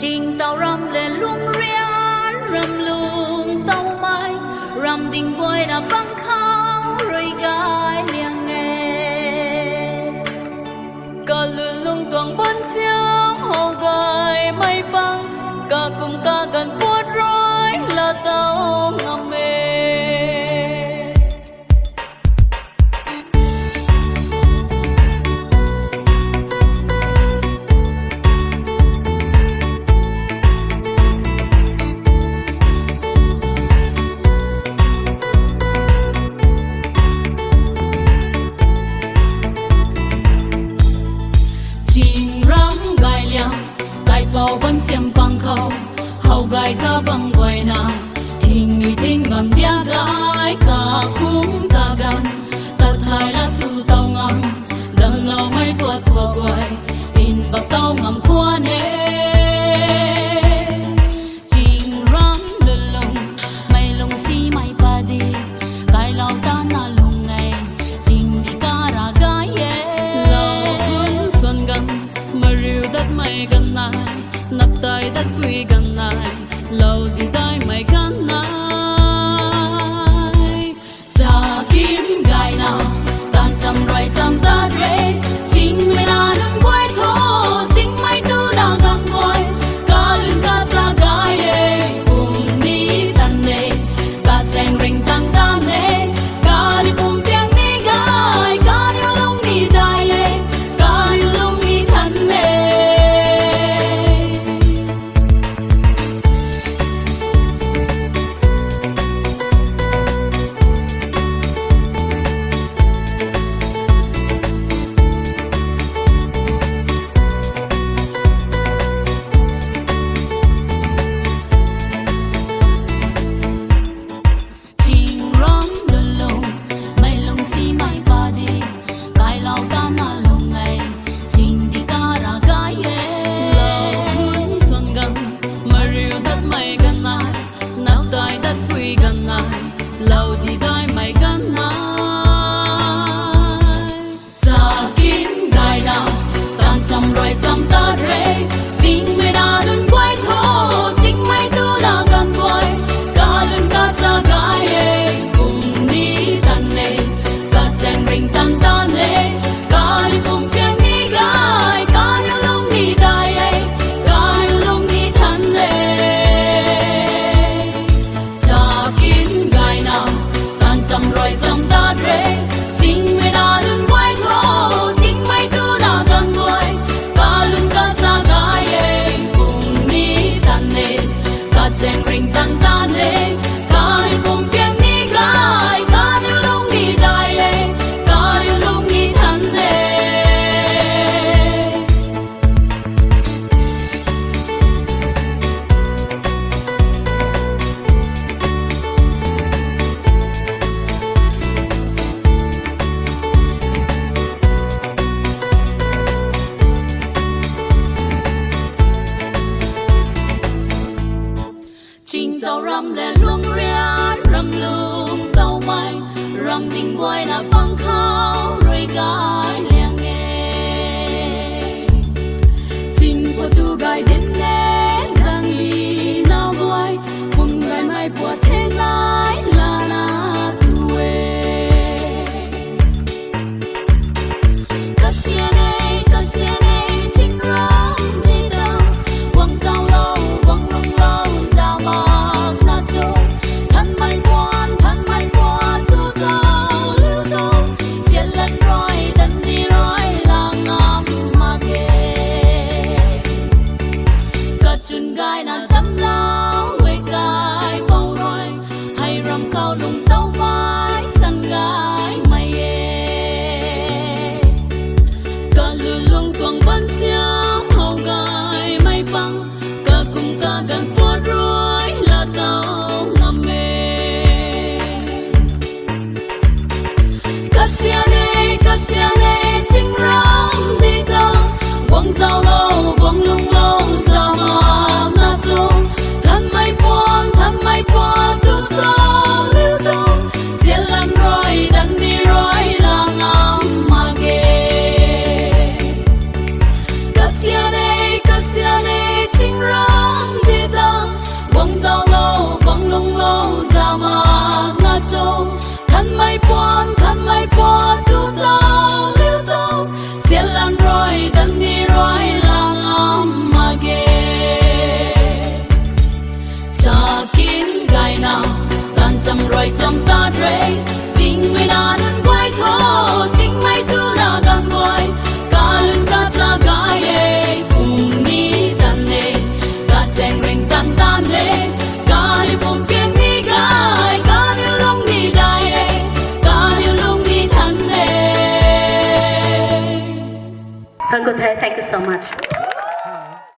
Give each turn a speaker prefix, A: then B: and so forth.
A: trình tàu rầm lên lung rian rầm lung tàu mai rầm đình bôi đã băng khao rồi gai liang nghe cả lươn lung tuồng bắn xiang hồ gai mây băng cả cùng cả gần buốt rối là tàu ngầm mê bao bắn xiêm băng khâu hậu gai ca băng quay na thình người thình bằng tia gai cả cũng cả gan cả thái là tu tàu ngầm đầm lâu mấy qua thua quay in bạc tàu ngầm khoa nê chinh rắn lưng lùng mày lùng si mày pa đi gai lâu ta na lùng ngày chinh đi ca ra gai lâu cuốn xuân gần mà riu đất mày gần này nắp tay đất quy gần này lâu đi tay mày gần này cha kiếm gai nào tan chăm rồi chăm ta rê chính mày na đừng quay thô chính mày tu đã gần quay cả lưng cả cha gai ê cùng đi tan nê cả chàng rình tan tan nê cả đi cùng tiếng đi gai cả đi lung đi tay ê cả đi lung đi tan nê lâu đi đôi mày gần này cha kiếm gai nào tan chăm rồi chăm ta rê chính mày đã đừng quay thô chính mày tu đã gần quay cả lưng cả cha gai ê cùng đi tan nê cả chàng rình tan tan nê cả đi cùng tiếng đi gai cả đi lung đi tay ê cả đi lung đi tan nê cha kiếm gai nào chăm rồi chăm ta rê chính mày đã đừng quay thô chính mày tu đã gần quay cả lưng cả cha gai ê cùng đi tan nê cả chàng rình tan tan nê cả đi cùng tiếng đi gai cả đi lung đi tay ê cả đi lung đi tan nê trình tàu rầm lên lung rian rầm lung tàu mai rầm đình quay là băng khao rồi gai liang nghe trình của tu gai đến nè giang ly nào boy cùng gai mai của thế nái là na tu ê Kasiane trình rầm đi đâu quăng dao lâu quăng lung lâu dao bạc na châu thân mày quan tu tao lưu tao xiên lần rồi đần đi rồi là ngắm mà ghê cả chun gai na tâm lao quê gai bao rồi hay rầm cao lung tàu vai sân gai mày ê cả lư lung tuồng bắn xiang hậu gai mây băng cả cùng cả gần buốt rối là tàu ngầm mê Kasiane chính rắm đi đâu quăng dao lâu quăng lung lâu dao ngọc na châu thân mày quan tu tao lưu tao xiên lần rồi đần đi rồi là ngắm mà ghê Kasiane chính rắm
B: you so much